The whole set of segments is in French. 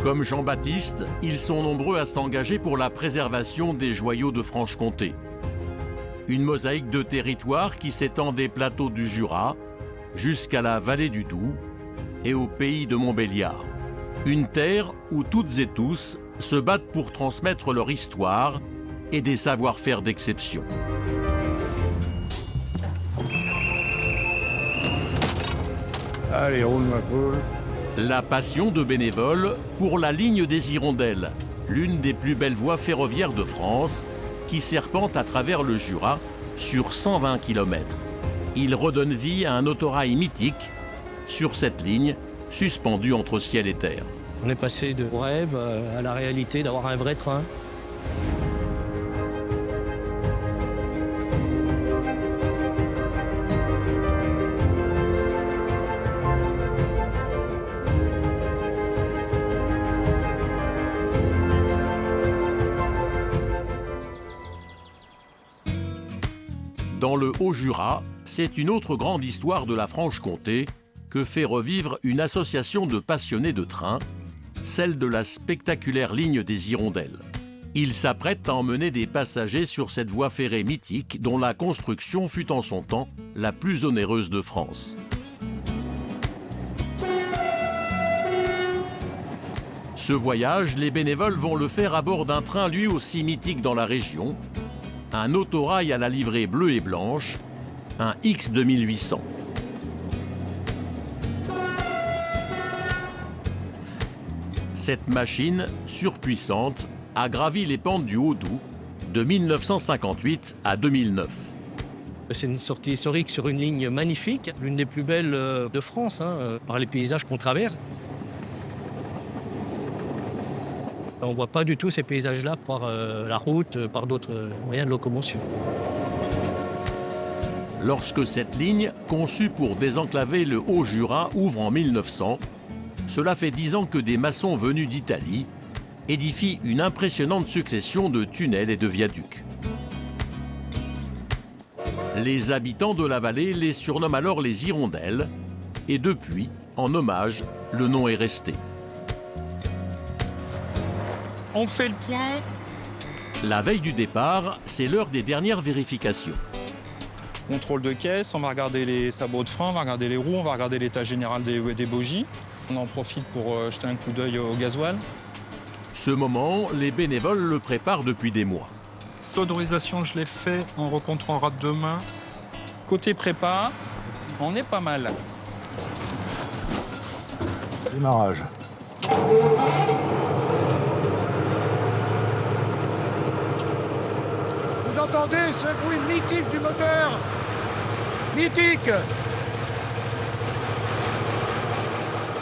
Comme Jean-Baptiste, ils sont nombreux à s'engager pour la préservation des joyaux de Franche-Comté. Une mosaïque de territoire qui s'étend des plateaux du Jura jusqu'à la vallée du Doubs et au pays de Montbéliard. Une terre où toutes et tous se battent pour transmettre leur histoire et des savoir-faire d'exception. Allez, roule ma poule. La passion de bénévoles pour la ligne des Hirondelles, l'une des plus belles voies ferroviaires de France, qui serpente à travers le Jura sur 120 km. Il redonne vie à un autorail mythique sur cette ligne, suspendue entre ciel et terre. On est passé de rêve à la réalité d'avoir un vrai train. Dans le Haut-Jura, c'est une autre grande histoire de la Franche-Comté que fait revivre une association de passionnés de train, celle de la spectaculaire ligne des Hirondelles. Ils s'apprêtent à emmener des passagers sur cette voie ferrée mythique dont la construction fut en son temps la plus onéreuse de France. Ce voyage, les bénévoles vont le faire à bord d'un train lui aussi mythique dans la région, un autorail à la livrée bleue et blanche, un X2800. Cette machine, surpuissante, a gravi les pentes du Haut-Doubs de 1958 à 2009. C'est une sortie historique sur une ligne magnifique, l'une des plus belles de France, par les paysages qu'on traverse. On ne voit pas du tout ces paysages-là par la route, par d'autres moyens de locomotion. Lorsque cette ligne, conçue pour désenclaver le Haut-Jura, ouvre en 1900, cela fait 10 ans que des maçons venus d'Italie édifient une impressionnante succession de tunnels et de viaducs. Les habitants de la vallée les surnomment alors les Hirondelles, et depuis, en hommage, le nom est resté. On fait le point. La veille du départ, c'est l'heure des dernières vérifications. Contrôle de caisse, on va regarder les sabots de frein, on va regarder les roues, on va regarder l'état général des bogies. On en profite pour jeter un coup d'œil au gasoil. Ce moment, les bénévoles le préparent depuis des mois. Sonorisation, je l'ai fait, on recontrôlera demain. Côté prépa, on est pas mal. Démarrage. Vous entendez ce bruit mythique du moteur? Mythique!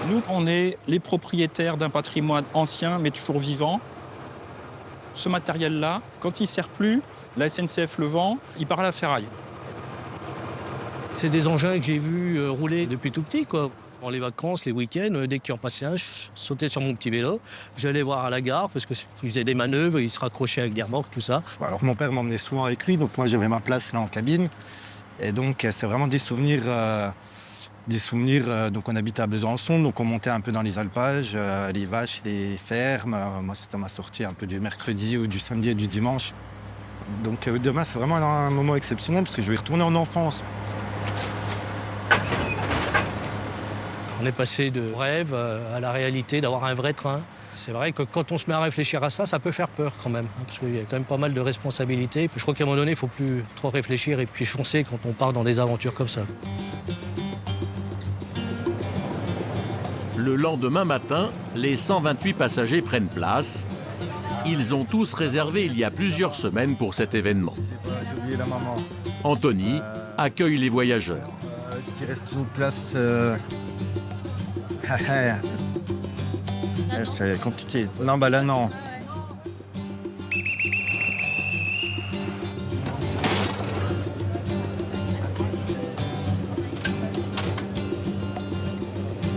Nous, on est les propriétaires d'un patrimoine ancien, mais toujours vivant. Ce matériel-là, quand il ne sert plus, la SNCF le vend, il part à la ferraille. C'est des engins que j'ai vus rouler depuis tout petit, quoi. Dans les vacances, les week-ends, dès qu'il en passait un, je sautais sur mon petit vélo. J'allais voir à la gare parce qu'il faisait des manœuvres, il se raccrochait avec des remorques, tout ça. Alors mon père m'emmenait souvent avec lui, donc moi j'avais ma place là en cabine. Et donc c'est vraiment des souvenirs. Donc on habitait à Besançon, donc on montait un peu dans les alpages, les vaches, les fermes. Moi c'était ma sortie un peu du mercredi ou du samedi et du dimanche. Donc demain c'est vraiment un moment exceptionnel parce que je vais retourner en enfance. On est passé de rêve à la réalité d'avoir un vrai train. C'est vrai que quand on se met à réfléchir à ça, ça peut faire peur quand même, parce qu'il y a quand même pas mal de responsabilités. Je crois qu'à un moment donné, il ne faut plus trop réfléchir et puis foncer quand on part dans des aventures comme ça. Le lendemain matin, les 128 passagers prennent place. Ils ont tous réservé il y a plusieurs semaines pour cet événement. J'ai oublié la maman. Anthony accueille les voyageurs. Est-ce qu'il reste une place C'est compliqué. Non, bah là, non.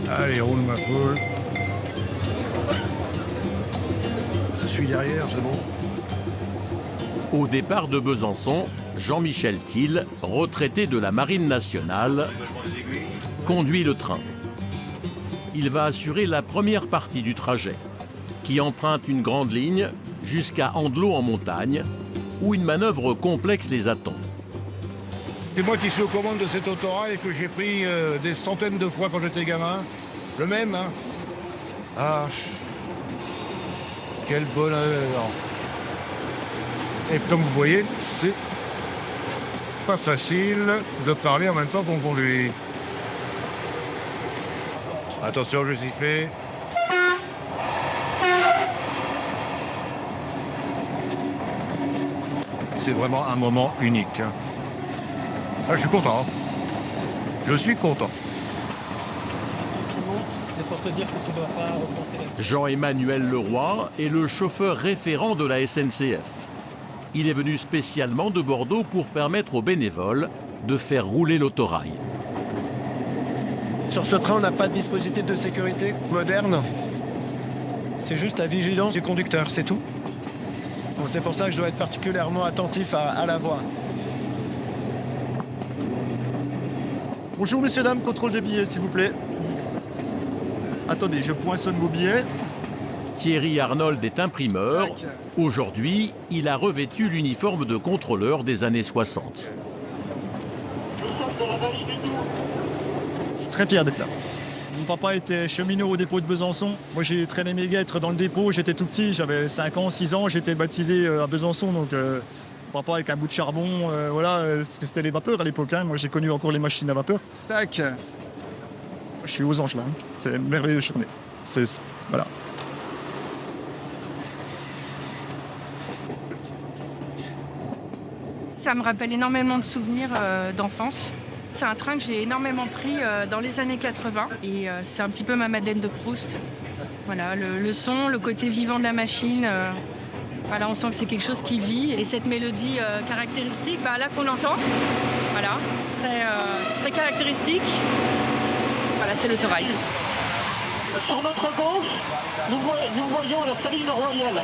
Allez, roule ma poule. Je suis derrière, c'est bon. Au départ de Besançon, Jean-Michel Thiel, retraité de la Marine nationale, conduit le train. Il va assurer la première partie du trajet. qui emprunte une grande ligne jusqu'à Andelot en montagne, où une manœuvre complexe les attend. C'est moi qui suis aux commandes de cet autorail que j'ai pris des centaines de fois quand j'étais gamin. Le même, hein. Ah, quel bonheur. Et comme vous voyez, c'est pas facile de parler en même temps qu'on conduit. Attention, je siffle. C'est vraiment un moment unique. Ah, je suis content. Je suis content. C'est pour te dire que tu dois pas remonter la... Jean-Emmanuel Leroy est le chauffeur référent de la SNCF. Il est venu spécialement de Bordeaux pour permettre aux bénévoles de faire rouler l'autorail. Sur ce train, on n'a pas de dispositif de sécurité moderne. C'est juste la vigilance du conducteur, c'est tout. Donc c'est pour ça que je dois être particulièrement attentif à la voie. Bonjour messieurs, dames, contrôle des billets s'il vous plaît. Attendez, je poinçonne vos billets. Thierry Arnold est imprimeur. Aujourd'hui, il a revêtu l'uniforme de contrôleur des années 60. Je suis très fier d'être là. Mon papa était cheminot au dépôt de Besançon. Moi j'ai traîné mes guêtres dans le dépôt, j'étais tout petit, j'avais 5 ans, 6 ans, j'étais baptisé à Besançon. Donc mon papa avec un bout de charbon, voilà, c'était les vapeurs à l'époque. Hein. Moi j'ai connu encore les machines à vapeur. Tac. Je suis aux anges là, hein. C'est une merveilleuse journée. Voilà. Ça me rappelle énormément de souvenirs d'enfance. C'est un train que j'ai énormément pris dans les années 80 et c'est un petit peu ma Madeleine de Proust. Voilà, le son, le côté vivant de la machine, voilà, on sent que c'est quelque chose qui vit. Et cette mélodie caractéristique, là qu'on entend, voilà, très caractéristique. Voilà, c'est l'autorail. Sur notre gauche, nous voyons la saline royale.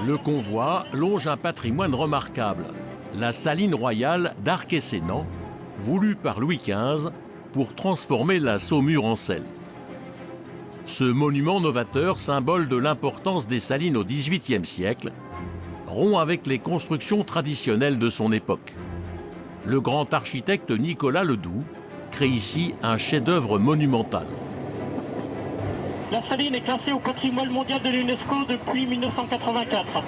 Le convoi longe un patrimoine remarquable, la saline royale d'Arc-et-Sénan, voulue par Louis XV pour transformer la Saumur en sel. Ce monument novateur, symbole de l'importance des salines au XVIIIe siècle, rompt avec les constructions traditionnelles de son époque. Le grand architecte Nicolas Ledoux crée ici un chef-d'œuvre monumental. La saline est classée au patrimoine mondial de l'UNESCO depuis 1984.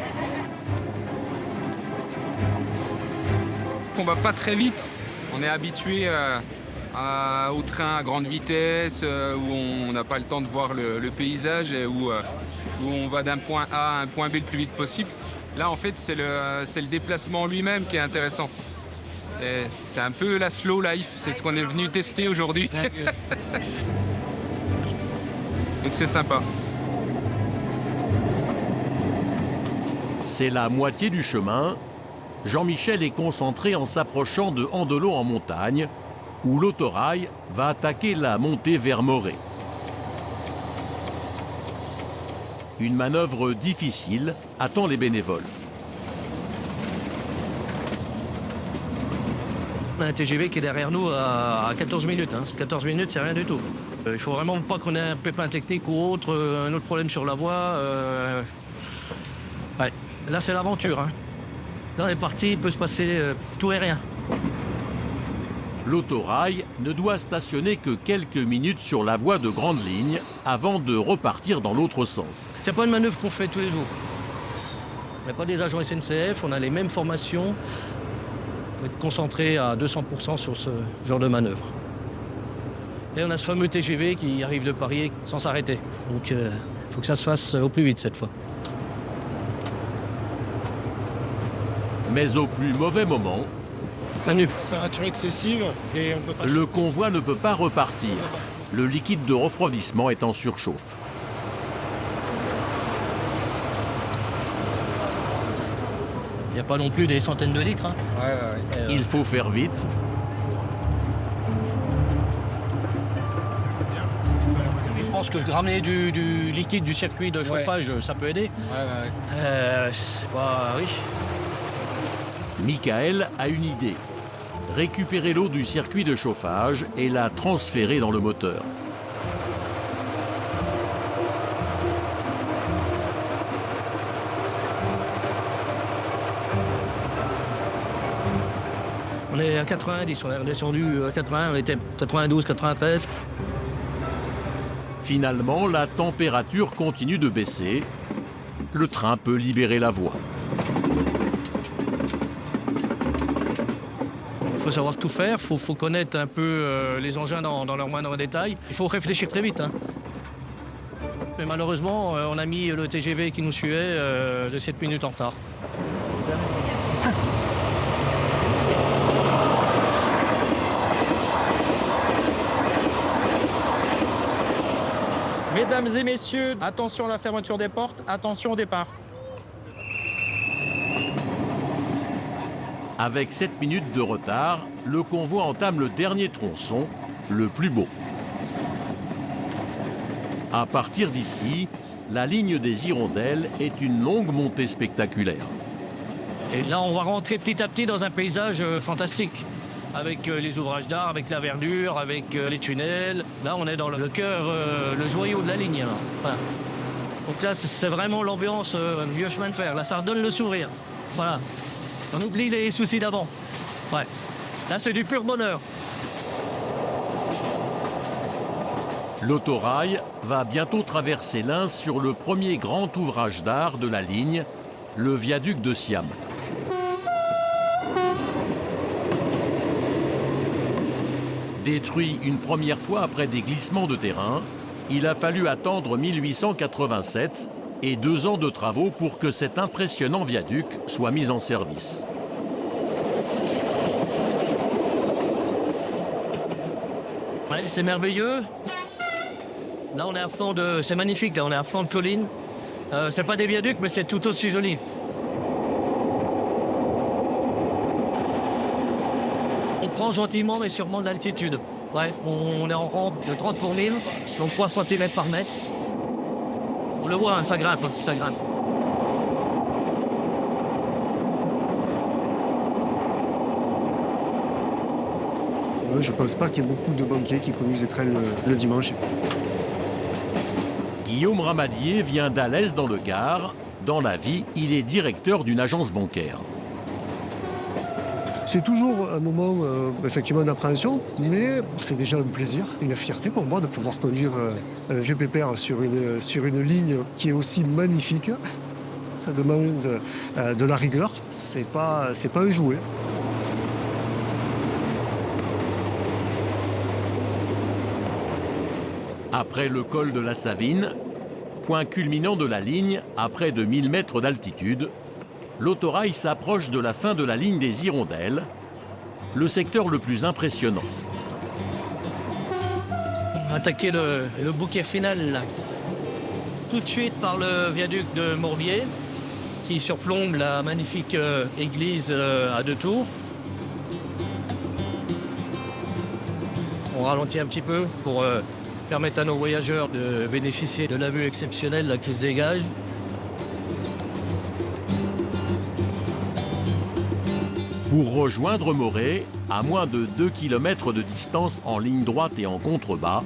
On va pas très vite. On est habitué au train à grande vitesse, où on n'a pas le temps de voir le paysage, et où on va d'un point A à un point B le plus vite possible. Là, en fait, c'est le déplacement lui-même qui est intéressant. C'est un peu la slow life, c'est ce qu'on est venu tester aujourd'hui. Donc c'est sympa. C'est la moitié du chemin. Jean-Michel est concentré en s'approchant de Andelot en montagne, où l'autorail va attaquer la montée vers Morée. Une manœuvre difficile attend les bénévoles. On a un TGV qui est derrière nous à 14 minutes. 14 minutes, c'est rien du tout. Il ne faut vraiment pas qu'on ait un pépin technique ou autre, un autre problème sur la voie. Ouais. Là, c'est l'aventure. Dans les parties, il peut se passer tout et rien. L'autorail ne doit stationner que quelques minutes sur la voie de grande ligne avant de repartir dans l'autre sens. C'est pas une manœuvre qu'on fait tous les jours. On n'est pas des agents SNCF, on a les mêmes formations. Il faut être concentré à 200% sur ce genre de manœuvre. Et on a ce fameux TGV qui arrive de Paris sans s'arrêter. Donc il faut que ça se fasse au plus vite cette fois. Mais au plus mauvais moment, Température excessive et on peut pas... le convoi ne peut pas repartir. Le liquide de refroidissement est en surchauffe. Il n'y a pas non plus des centaines de litres. Il faut faire vite. Je pense que ramener du liquide du circuit de chauffage, ça peut aider. Oui. Michael a une idée. Récupérer l'eau du circuit de chauffage et la transférer dans le moteur. On est à 90, on est redescendu à 80, on était 92, 93. Finalement, la température continue de baisser. Le train peut libérer la voie. Il faut savoir tout faire, il faut connaître un peu les engins dans leur moindre détail. Il faut réfléchir très vite. Mais malheureusement, on a mis le TGV qui nous suivait de 7 minutes en retard. Mesdames et messieurs, attention à la fermeture des portes, attention au départ. Avec 7 minutes de retard, le convoi entame le dernier tronçon, le plus beau. À partir d'ici, la ligne des Hirondelles est une longue montée spectaculaire. Et là, on va rentrer petit à petit dans un paysage fantastique. Avec les ouvrages d'art, avec la verdure, avec les tunnels. Là, on est dans le cœur, le joyau de la ligne. Là. Voilà. Donc là, c'est vraiment l'ambiance vieux chemin de fer. Là, ça redonne le sourire. Voilà. On oublie les soucis d'avant. Ouais. Là, c'est du pur bonheur. L'autorail va bientôt traverser l'Ain sur le premier grand ouvrage d'art de la ligne, le viaduc de Siam. Détruit une première fois après des glissements de terrain, il a fallu attendre 1887 et 2 ans de travaux pour que cet impressionnant viaduc soit mis en service. Ouais, c'est merveilleux. Là, on est à flanc de... C'est magnifique, là, on est à flanc de colline. C'est pas des viaducs, mais c'est tout aussi joli. On prend gentiment, mais sûrement de l'altitude. Ouais, on est en rampe de 30 pour 1000, donc 3 cm par mètre. On le voit, hein, ça grimpe, ça grimpe. Je ne pense pas qu'il y ait beaucoup de banquiers qui conduisent des trains le dimanche. Guillaume Ramadier vient d'Alès dans le Gard. Dans la vie, il est directeur d'une agence bancaire. C'est toujours un moment effectivement d'appréhension, mais c'est déjà un plaisir, une fierté pour moi de pouvoir conduire un vieux pépère sur une ligne qui est aussi magnifique. Ça demande de la rigueur, c'est pas un jouet. Après le col de la Savine, point culminant de la ligne à près de 1000 mètres d'altitude, l'autorail s'approche de la fin de la ligne des Hirondelles, le secteur le plus impressionnant. On va attaquer le bouquet final, là. Tout de suite par le viaduc de Morbier, qui surplombe la magnifique église à 2 tours. On ralentit un petit peu pour permettre à nos voyageurs de bénéficier de la vue exceptionnelle là, qui se dégage. Pour rejoindre Morée, à moins de 2 km de distance en ligne droite et en contrebas,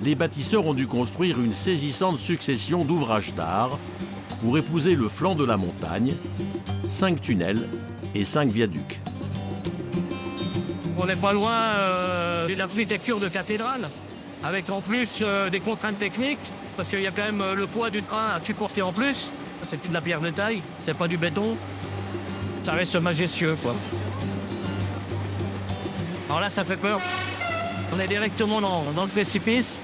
les bâtisseurs ont dû construire une saisissante succession d'ouvrages d'art pour épouser le flanc de la montagne, 5 tunnels et 5 viaducs. On n'est pas loin de l'architecture de cathédrale, avec en plus des contraintes techniques, parce qu'il y a quand même le poids du train à supporter en plus. C'est plus de la pierre de taille, c'est pas du béton. Ça reste majestueux, quoi. Alors là, ça fait peur. On est directement dans le précipice.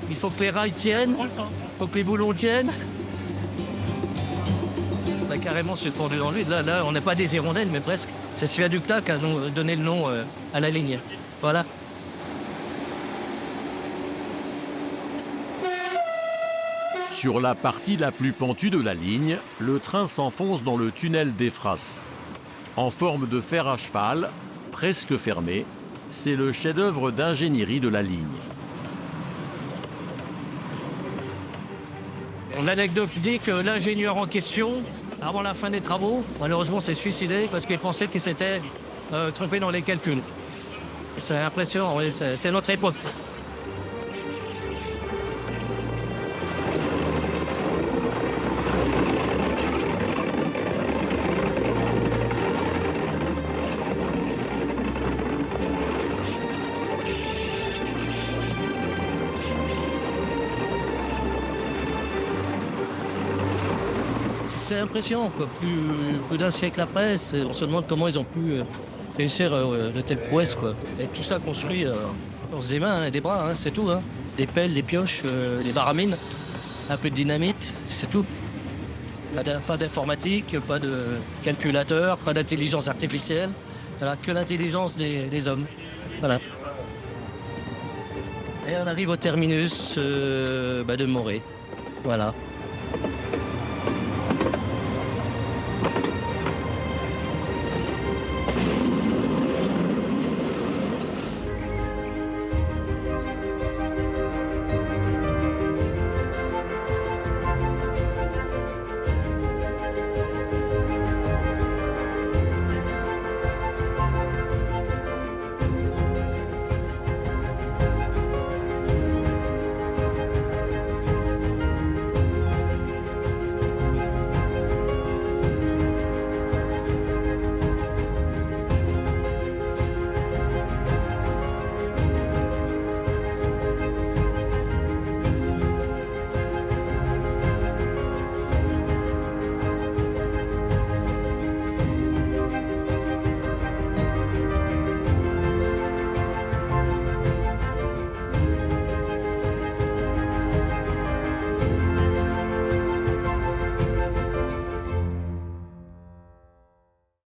Il faut que les rails tiennent, il faut que les boulons tiennent. Là, carrément, c'est tordu dans le vide. Là, on n'est pas des hirondelles, mais presque. C'est ce viaduc-là qui a donné le nom à la ligne. Voilà. Sur la partie la plus pentue de la ligne, le train s'enfonce dans le tunnel d'Effras. En forme de fer à cheval, presque fermé, c'est le chef-d'œuvre d'ingénierie de la ligne. L'anecdote dit que l'ingénieur en question, avant la fin des travaux, malheureusement s'est suicidé parce qu'il pensait qu'il s'était trompé dans les calculs. C'est impressionnant, oui, c'est notre époque. C'est impressionnant, quoi. Plus d'un siècle après, on se demande comment ils ont pu réussir de telles prouesses, quoi. Et tout ça construit force des mains et des bras, hein, c'est tout. Hein. Des pelles, des pioches, des baramines, un peu de dynamite, c'est tout. Pas d'informatique, pas de calculateur, pas d'intelligence artificielle. Voilà, que l'intelligence des hommes. Voilà. Et on arrive au terminus de Morée. Voilà.